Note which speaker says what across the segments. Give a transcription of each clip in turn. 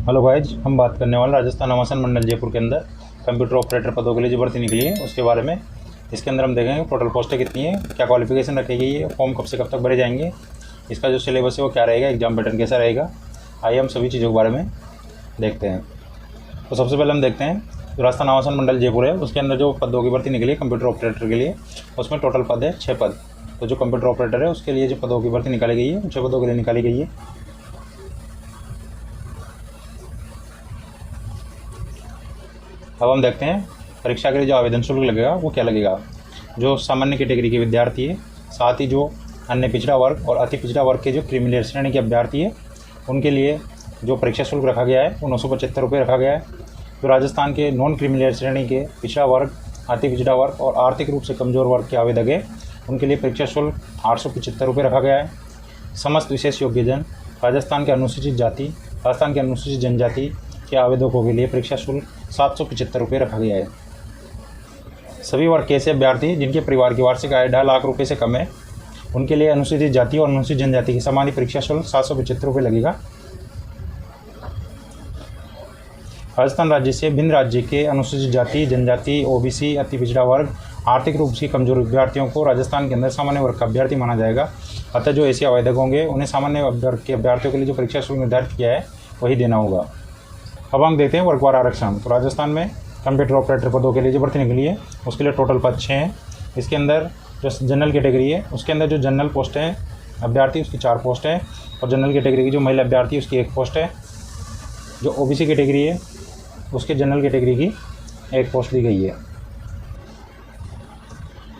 Speaker 1: Hello guys, हम बात करने वाले राजस्थान आवासन मंडल जयपुर के अंदर कंप्यूटर ऑपरेटर पदों के लिए जो भर्ती निकली है उसके बारे में। इसके अंदर हम देखेंगे टोटल पोस्टें कितनी है, क्या क्वालिफिकेशन रखी गई है, फॉर्म कब से कब तक भरे जाएंगे, इसका जो सिलेबस है वो क्या रहेगा, एग्जाम पैटर्न कैसा रहेगा। आइए हम सभी चीज़ों के बारे में देखते हैं। तो सबसे पहले हम देखते हैं जो राजस्थान आवासन मंडल जयपुर है उसके अंदर जो पदों की भर्ती निकली है कंप्यूटर ऑपरेटर के लिए, उसमें टोटल पद है 6 पद। तो जो कंप्यूटर ऑपरेटर है उसके लिए जो पदों की भर्ती निकाली गई है 6 पदों के लिए निकाली गई है। अब हम देखते हैं परीक्षा के लिए जो आवेदन शुल्क लगेगा वो क्या लगेगा। जो सामान्य कैटेगरी के विद्यार्थी है, साथ ही जो अन्य पिछड़ा वर्ग और अति पिछड़ा वर्ग के जो क्रिमिनल श्रेणी के अभ्यर्थी है उनके लिए जो परीक्षा शुल्क रखा गया है वो 975 रुपये रखा गया है। जो राजस्थान के नॉन क्रिमिनल श्रेणी के पिछड़ा वर्ग, अति पिछड़ा वर्ग और आर्थिक रूप से कमजोर वर्ग के आवेदक है उनके लिए परीक्षा शुल्क 875 रुपये रखा गया है। समस्त विशेष योग्यजन, राजस्थान के अनुसूचित जाति, राजस्थान के अनुसूचित जनजाति के आवेदकों के लिए परीक्षा शुल्क 775 रुपये रखा गया है। सभी वर्ग के ऐसे अभ्यर्थी जिनके परिवार की वार्षिक आय 2.5 लाख रुपये से कम है उनके लिए अनुसूचित जाति और अनुसूचित जनजाति की सामान्य परीक्षा शुल्क 775 रुपये लगेगा। राजस्थान राज्य से भिन्न राज्य के अनुसूचित जाति, जनजाति, ओबीसी, अति पिछड़ा वर्ग, आर्थिक रूप से कमजोर विद्यार्थियों को राजस्थान के अंदर सामान्य वर्ग का अभ्यर्थी माना जाएगा। अतः जो ऐसे आवेदक होंगे उन्हें सामान्य वर्ग के अभ्यर्थियों के लिए जो परीक्षा शुल्क निर्धारित किया है वही देना होगा। अब हम देखते हैं वर्गवार आरक्षण। तो राजस्थान में कंप्यूटर ऑपरेटर पदों के लिए जो भर्ती निकली है उसके लिए टोटल पद 6 हैं। इसके अंदर जो जनरल कैटेगरी है उसके अंदर जो जनरल पोस्ट है अभ्यर्थी उसकी 4 पोस्ट है, और जनरल कैटेगरी की जो महिला अभ्यर्थी है उसकी 1 पोस्ट है। जो ओबीसी कैटेगरी है उसके जनरल कैटेगरी की 1 पोस्ट दी गई है।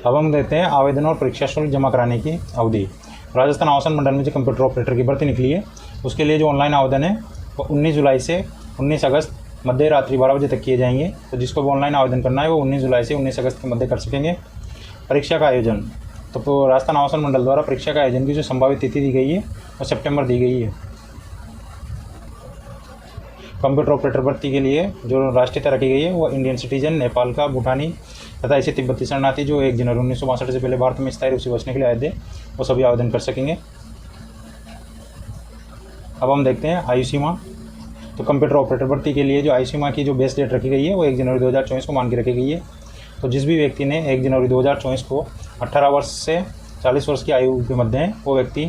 Speaker 1: अब हम देखते हैं आवेदन और परीक्षा शुल्क जमा कराने की अवधि। राजस्थान आवासन मंडल में जो कंप्यूटर ऑपरेटर की भर्ती निकली है उसके लिए जो ऑनलाइन आवेदन है वो 19 जुलाई से 19 अगस्त मध्य रात्रि 12 बजे तक किए जाएंगे। तो जिसको भी ऑनलाइन आवेदन करना है वो 19 जुलाई से 19 अगस्त के मध्य कर सकेंगे। परीक्षा का आयोजन, तो राजस्थान आवासन मंडल द्वारा परीक्षा का आयोजन की जो संभावित तिथि दी गई है वो सितंबर दी गई है। कंप्यूटर ऑपरेटर भर्ती के लिए जो राष्ट्रीयता रखी गई है वो इंडियन सिटीजन, नेपाल का, भूटानी तथा ऐसे तिब्बती शरणार्थी जो 1 जनवरी 1962 से पहले भारत में स्थायी रूप से बसने के लिए आए थे वो सभी आवेदन कर सकेंगे। अब हम देखते हैं आयु सीमा। तो कंप्यूटर ऑपरेटर भर्ती के लिए जो आयु सीमा की जो बेस डेट रखी गई है वो 1 जनवरी 2024 को मान के रखी गई है। तो जिस भी व्यक्ति ने 1 जनवरी 2024 को 18 वर्ष से 40 वर्ष की आयु के मध्य है वो व्यक्ति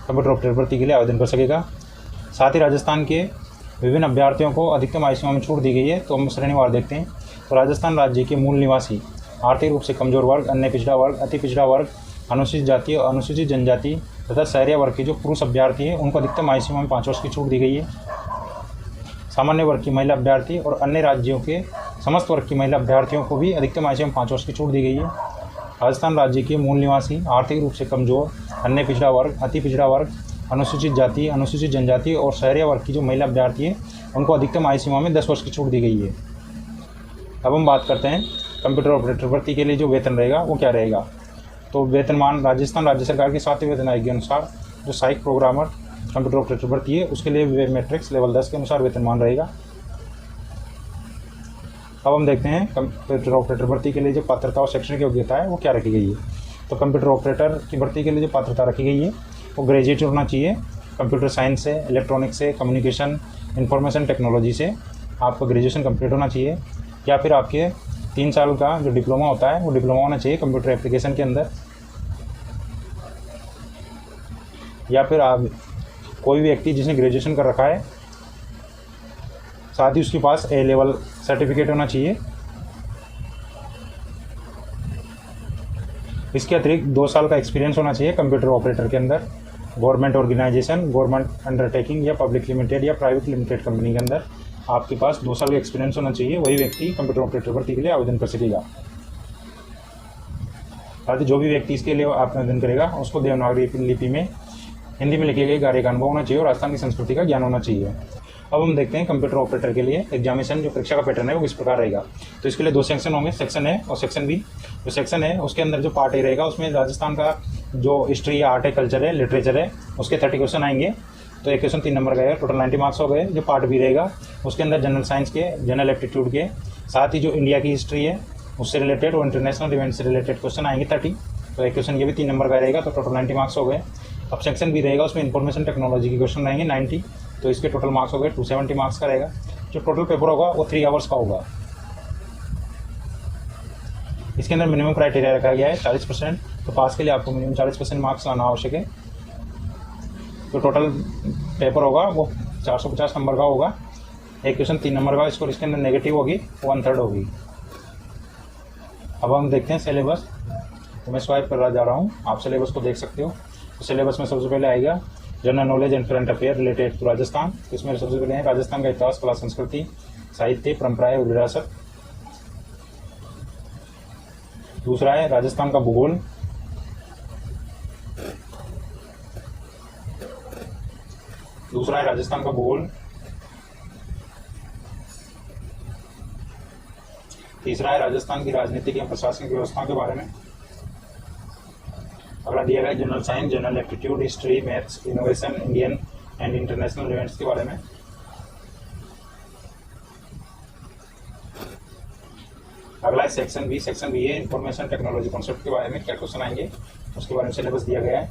Speaker 1: कंप्यूटर ऑपरेटर भर्ती के लिए आवेदन कर सकेगा। साथ ही राजस्थान के विभिन्न अभ्यर्थियों को अधिकतम आयु सीमा में छूट दी गई है। तो हम श्रेणीवार देखते हैं। तो राजस्थान राज्य के मूल निवासी, आर्थिक रूप से कमजोर वर्ग, अन्य पिछड़ा वर्ग, अति पिछड़ा वर्ग, अनुसूचित जाति और अनुसूचित जनजाति तथा शहरी वर्ग के जो पुरुष अभ्यर्थी है उनको अधिकतम आयु सीमा में 5 वर्ष की छूट दी गई है। सामान्य वर्ग की महिला अभ्यर्थी और अन्य राज्यों के समस्त वर्ग की महिला अभ्यर्थियों को भी अधिकतम आयु में 5 वर्ष की छूट दी गई है। राजस्थान राज्य के मूल निवासी, आर्थिक रूप से कमजोर, अन्य पिछड़ा वर्ग, अति पिछड़ा वर्ग, अनुसूचित जाति, अनुसूचित जनजाति और शहरी वर्ग की जो महिला अभ्यर्थी है उनको अधिकतम आयु सीमा में 10 वर्ष की छूट दी गई है। अब हम बात करते हैं कंप्यूटर ऑपरेटर भर्ती के लिए जो वेतन रहेगा वो क्या रहेगा। तो वेतनमान राजस्थान राज्य सरकार की 7वें वेतन आयोग के अनुसार जो सहायक प्रोग्रामर कंप्यूटर ऑपरेटर भर्ती है उसके लिए मैट्रिक्स लेवल 10 के अनुसार वेतनमान रहेगा। अब हम देखते हैं कंप्यूटर ऑपरेटर भर्ती के लिए जो पात्रता और शैक्षणिक योग्यता है वो क्या रखी गई है। तो कंप्यूटर ऑपरेटर की भर्ती के लिए जो पात्रता रखी गई है वो ग्रेजुएट होना चाहिए। कंप्यूटर साइंस से, इलेक्ट्रॉनिक्स से, कम्युनिकेशन, इंफॉर्मेशन टेक्नोलॉजी से आपका ग्रेजुएशन कंप्लीट होना चाहिए, या फिर आपके 3 साल का जो डिप्लोमा होता है वो डिप्लोमा होना चाहिए कंप्यूटर एप्लीकेशन के अंदर, या फिर आप कोई भी व्यक्ति जिसने ग्रेजुएशन कर रखा है साथ ही उसके पास A लेवल सर्टिफिकेट होना चाहिए। इसके अतिरिक्त 2 साल का एक्सपीरियंस होना चाहिए कंप्यूटर ऑपरेटर के अंदर गवर्नमेंट ऑर्गेनाइजेशन, गवर्नमेंट अंडरटेकिंग या पब्लिक लिमिटेड या प्राइवेट लिमिटेड कंपनी के अंदर आपके पास 2 साल का एक्सपीरियंस होना चाहिए। वही व्यक्ति कंप्यूटर ऑपरेटर भर्ती के लिए आवेदन कर सकेगा। साथ ही जो भी व्यक्ति इसके लिए आवेदन करेगा उसको देवनागरी लिपि में हिंदी में लिखे गए कार्य का अनुभव होना चाहिए और राजस्थान की संस्कृति का ज्ञान होना चाहिए। अब हम देखते हैं कंप्यूटर ऑपरेटर के लिए एग्जामिनेशन जो परीक्षा का पैटर्न है वो किस प्रकार रहेगा। तो इसके लिए 2 सेक्शन होंगे, सेक्शन ए और सेक्शन बी। जो सेक्शन है उसके अंदर जो पार्ट ए रहेगा उसमें राजस्थान का जो हिस्ट्री है, आर्ट है, कल्चर है, लिटरेचर है उसके 30 क्वेश्चन आएंगे। तो एक क्वेश्चन 3 नंबर का है, टोटल 90 मार्क्स हो गए। जो पार्ट बी रहेगा उसके अंदर जनरल साइंस के, जनरल एप्टीट्यूड के, साथ ही जो इंडिया की हिस्ट्री है उससे रिलेटेड और इंटरनेशनल इवेंट से रिलेटेड क्वेश्चन आएंगे 30। तो एक क्वेश्चन ये भी 3 नंबर का रहेगा, तो टोटल 90 मार्क्स हो गए। अब सेक्शन बी रहेगा उसमें इंफॉर्मेशन टेक्नोलॉजी के क्वेश्चन रहेंगे 90, तो इसके टोटल मार्क्स हो गए 270 मार्क्स का रहेगा। जो टोटल पेपर होगा वो 3 आवर्स का होगा। इसके अंदर मिनिमम क्राइटेरिया रखा गया है 40%, तो पास के लिए आपको मिनिमम 40% मार्क्स लाना आवश्यक है। तो टोटल पेपर होगा वो 450 नंबर का होगा। एक क्वेश्चन 3 नंबर का स्कोर इसके अंदर नेगेटिव होगी, 1/3 होगी। अब हम देखते हैं सिलेबस। तो मैं स्वाइप कर रहा जा रहा हूँ, आप सिलेबस को देख सकते हो। तो सिलेबस में सबसे पहले आएगा general knowledge and current affair related to Rajasthan. इसमें सबसे पहले है राजस्थान का इतिहास, कला, संस्कृति, साहित्य, परंपराएं और विरासत। दूसरा है राजस्थान का भूगोल। तीसरा है राजस्थान की राजनीतिक या प्रशासनिक व्यवस्था के बारे में। अगला दिया गया general science, general aptitude, history, maths, innovation, Indian and international events के बारे में। अगला है सेक्शन बी है इंफॉर्मेशन टेक्नोलॉजी कॉन्सेप्ट के बारे में, क्या क्वेश्चन आएंगे उसके बारे में सिलेबस दिया गया है।